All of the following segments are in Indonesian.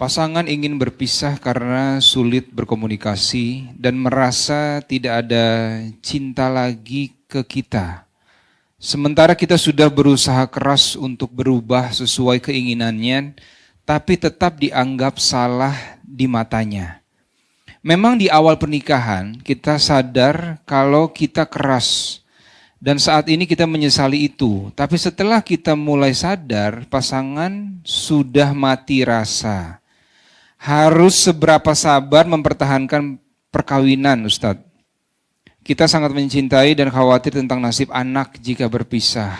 Pasangan ingin berpisah karena sulit berkomunikasi dan merasa tidak ada cinta lagi ke kita. Sementara kita sudah berusaha keras untuk berubah sesuai keinginannya, tapi tetap dianggap salah di matanya. Memang di awal pernikahan kita sadar kalau kita keras dan saat ini kita menyesali itu. Tapi setelah kita mulai sadar, pasangan sudah mati rasa. Harus seberapa sabar mempertahankan perkawinan, Ustadz? Kita sangat mencintai dan khawatir tentang nasib anak jika berpisah.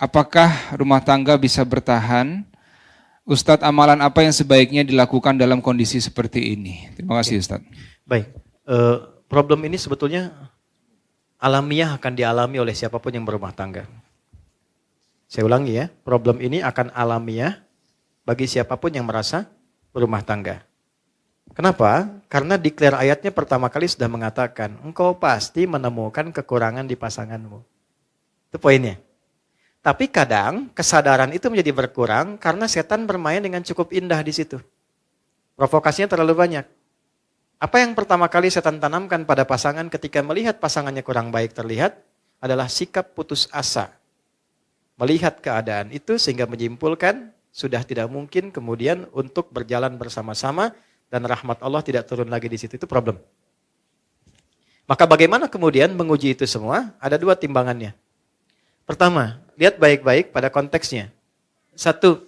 Apakah rumah tangga bisa bertahan? Ustadz, amalan apa yang sebaiknya dilakukan dalam kondisi seperti ini? Terima kasih, Ustadz. Baik, problem ini sebetulnya alamiah akan dialami oleh siapapun yang berumah tangga. Saya ulangi ya, problem ini akan alamiah bagi siapapun yang merasa berumah tangga. Kenapa? Karena declare ayatnya pertama kali sudah mengatakan, engkau pasti menemukan kekurangan di pasanganmu. Itu poinnya. Tapi kadang kesadaran itu menjadi berkurang karena setan bermain dengan cukup indah di situ. Provokasinya terlalu banyak. Apa yang pertama kali setan tanamkan pada pasangan ketika melihat pasangannya kurang baik terlihat adalah sikap putus asa. Melihat keadaan itu sehingga menyimpulkan sudah tidak mungkin kemudian untuk berjalan bersama-sama dan rahmat Allah tidak turun lagi di situ. Itu problem. Maka bagaimana kemudian menguji itu semua? Ada dua timbangannya. Pertama, lihat baik-baik pada konteksnya. Satu,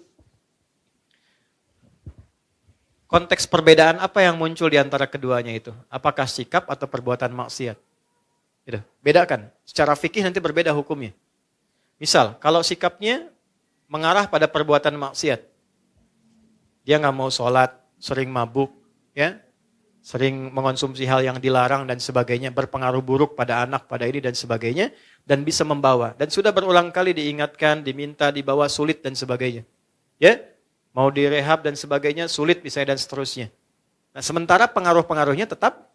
konteks perbedaan apa yang muncul di antara keduanya itu? Apakah sikap atau perbuatan maksiat? Gitu. Bedakan. Secara fikih nanti berbeda hukumnya. Misal, kalau sikapnya mengarah pada perbuatan maksiat. Dia nggak mau sholat, sering mabuk, ya, sering mengonsumsi hal yang dilarang dan sebagainya, berpengaruh buruk pada anak, pada ini dan sebagainya, dan bisa membawa. Dan sudah berulang kali diingatkan, diminta, dibawa, sulit dan sebagainya. Ya, mau direhab dan sebagainya, sulit misalnya dan seterusnya. Nah, sementara pengaruh-pengaruhnya tetap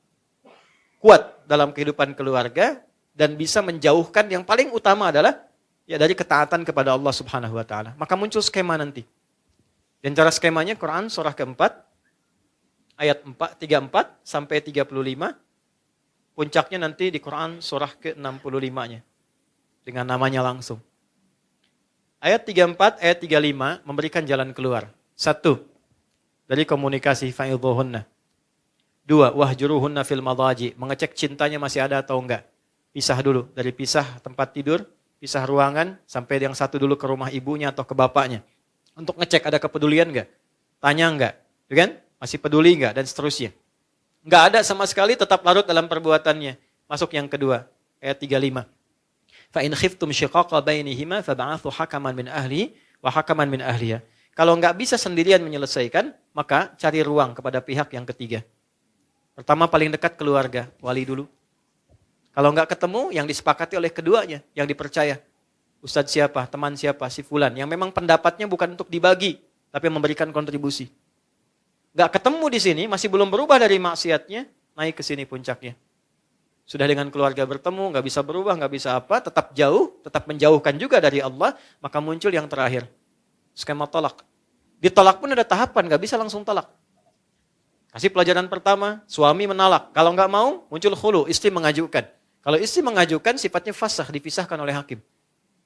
kuat dalam kehidupan keluarga dan bisa menjauhkan yang paling utama adalah ya dari ketaatan kepada Allah Subhanahu wa taala. Maka muncul skema nanti. Dan cara skemanya Quran surah keempat, ayat 34 sampai 35, puncaknya nanti di Quran surah ke-65-nya. Dengan namanya langsung. Ayat 34, ayat 35 memberikan jalan keluar. 1, dari komunikasi fa'idhuhunna. 2, wahjuruhunna fil madaji, mengecek cintanya masih ada atau enggak. Pisah dulu, dari pisah tempat tidur, pisah ruangan, sampai yang satu dulu ke rumah ibunya atau ke bapaknya. Untuk ngecek ada kepedulian enggak? Tanya enggak? Kan? Masih peduli enggak? Dan seterusnya. Enggak ada sama sekali, tetap larut dalam perbuatannya. Masuk yang kedua, ayat 35. Fa in khiftum shiqaqa bainihima fab'athu hakaman min ahli wa hakaman min ahliha. Kalau enggak bisa sendirian menyelesaikan, maka cari ruang kepada pihak yang ketiga. Pertama paling dekat keluarga, wali dulu. Kalau enggak ketemu, yang disepakati oleh keduanya, yang dipercaya. Ustadz siapa, teman siapa, si fulan. Yang memang pendapatnya bukan untuk dibagi, tapi memberikan kontribusi. Enggak ketemu di sini, masih belum berubah dari maksiatnya, naik ke sini puncaknya. Sudah dengan keluarga bertemu, enggak bisa berubah, enggak bisa apa, tetap jauh, tetap menjauhkan juga dari Allah, maka muncul yang terakhir. Skema tolak. Ditolak pun ada tahapan, enggak bisa langsung tolak. Kasih pelajaran pertama, suami menolak. Kalau enggak mau, muncul khulu, istri mengajukan. Kalau istri mengajukan, sifatnya fasakh, dipisahkan oleh hakim.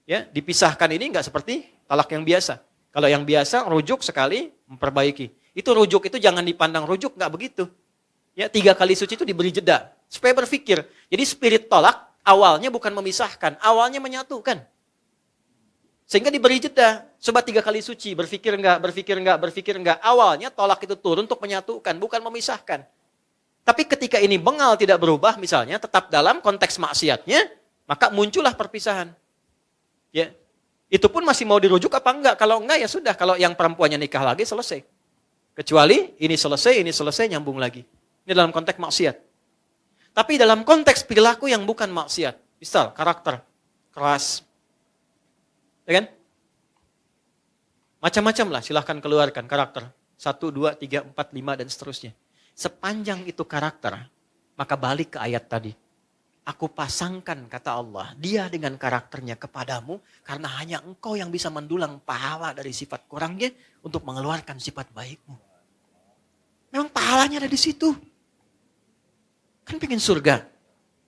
Ya, dipisahkan ini enggak seperti talak yang biasa. Kalau yang biasa, rujuk sekali, memperbaiki. Itu rujuk itu jangan dipandang rujuk, enggak begitu. Ya, 3 kali suci itu diberi jeda. Supaya berpikir. Jadi spirit tolak, awalnya bukan memisahkan, awalnya menyatukan. Sehingga diberi jeda. Coba 3 kali suci, berpikir enggak, berpikir enggak, berpikir enggak. Awalnya tolak itu turun untuk menyatukan, bukan memisahkan. Tapi ketika ini bengal tidak berubah, misalnya tetap dalam konteks maksiatnya, maka muncullah perpisahan. Ya, itu pun masih mau dirujuk apa enggak? Kalau enggak ya sudah, kalau yang perempuannya nikah lagi selesai. Kecuali ini selesai nyambung lagi. Ini dalam konteks maksiat. Tapi dalam konteks perilaku yang bukan maksiat, misal karakter keras, ya kan? Macam-macam lah, silahkan keluarkan karakter 1, 2, 3, 4, 5 dan seterusnya. Sepanjang itu karakter, maka balik ke ayat tadi. Aku pasangkan, kata Allah, dia dengan karakternya kepadamu, karena hanya engkau yang bisa mendulang pahala dari sifat kurangnya untuk mengeluarkan sifat baikmu. Pahalanya ada di situ. Kan pengen surga,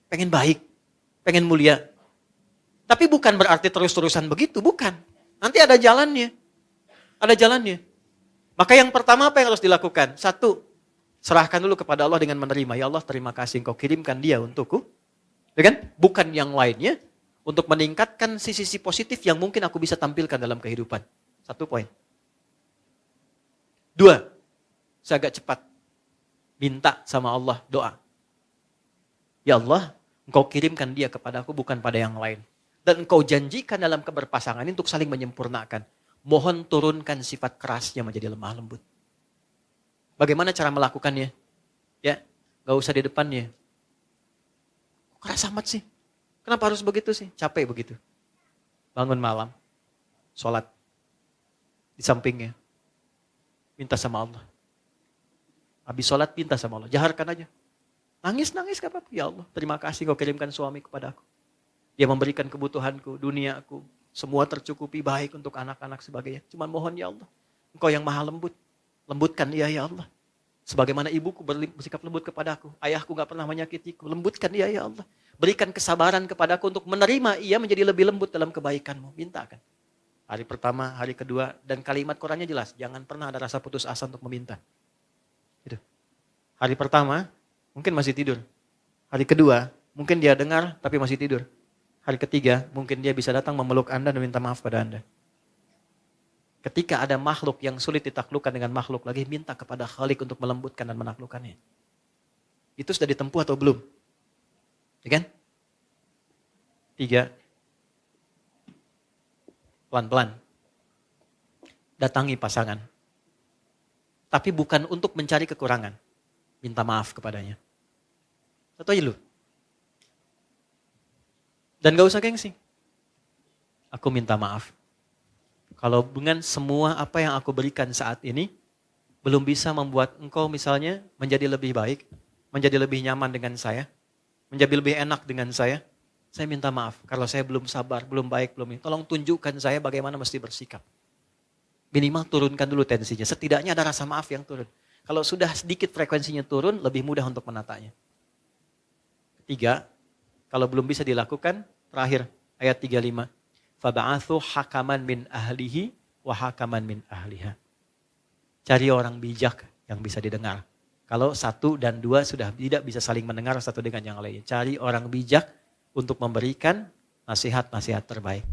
pengen baik, pengen mulia. Tapi bukan berarti terus-terusan begitu, bukan. Nanti ada jalannya. Ada jalannya. Maka yang pertama apa yang harus dilakukan? Satu, serahkan dulu kepada Allah dengan menerima. Ya Allah, terima kasih Engkau kirimkan dia untukku. Ya kan? Bukan yang lainnya. Untuk meningkatkan sisi-sisi positif yang mungkin aku bisa tampilkan dalam kehidupan. Satu poin. Dua, saya agak cepat. Minta sama Allah, doa. Ya Allah, Engkau kirimkan dia kepada aku bukan pada yang lain. Dan Engkau janjikan dalam keberpasangan ini untuk saling menyempurnakan. Mohon turunkan sifat kerasnya menjadi lemah lembut. Bagaimana cara melakukannya? Ya, gak usah di depannya. Keras amat sih. Kenapa harus begitu sih? Capek begitu. Bangun malam, sholat. Di sampingnya. Minta sama Allah. Habis sholat minta sama Allah. Jaharkan aja. Nangis gak apa-apa. Ya Allah, terima kasih Kau kirimkan suami kepada aku. Dia memberikan kebutuhanku, duniaku. Semua tercukupi baik untuk anak-anak sebagainya. Cuman mohon ya Allah. Engkau yang maha lembut. Lembutkan dia ya Allah. Sebagaimana ibuku bersikap lembut kepadaku. Ayahku gak pernah menyakitiku. Lembutkan dia ya Allah. Berikan kesabaran kepadaku untuk menerima ia menjadi lebih lembut dalam kebaikanmu. Mintakan. Hari pertama, hari kedua. Dan kalimat Qurannya jelas. Jangan pernah ada rasa putus asa untuk meminta. Gitu. Hari pertama, mungkin masih tidur. Hari kedua, mungkin dia dengar tapi masih tidur. Hari ketiga, mungkin dia bisa datang memeluk Anda dan minta maaf pada Anda. Ketika ada makhluk yang sulit ditaklukkan dengan makhluk lagi, minta kepada Khalik untuk melembutkan dan menaklukkannya. Itu sudah ditempuh atau belum? Ya kan? 3. Pelan-pelan. Datangi pasangan. Tapi bukan untuk mencari kekurangan. Minta maaf kepadanya. Satu aja lu. Dan gak usah gengsi. Aku minta maaf. Kalau dengan semua apa yang aku berikan saat ini, belum bisa membuat engkau misalnya menjadi lebih baik, menjadi lebih nyaman dengan saya, menjadi lebih enak dengan saya minta maaf. Kalau saya belum sabar, belum baik, belum ini. Tolong tunjukkan saya bagaimana mesti bersikap. Minimal turunkan dulu tensinya. Setidaknya ada rasa maaf yang turun. Kalau sudah sedikit frekuensinya turun, lebih mudah untuk menatanya. 3, kalau belum bisa dilakukan, terakhir ayat 35. Faba'athu hakaman min ahlihi wa hakaman min ahliha. Cari orang bijak yang bisa didengar. Kalau 1 dan 2 sudah tidak bisa saling mendengar satu dengan yang lainnya. Cari orang bijak untuk memberikan nasihat-nasihat terbaik.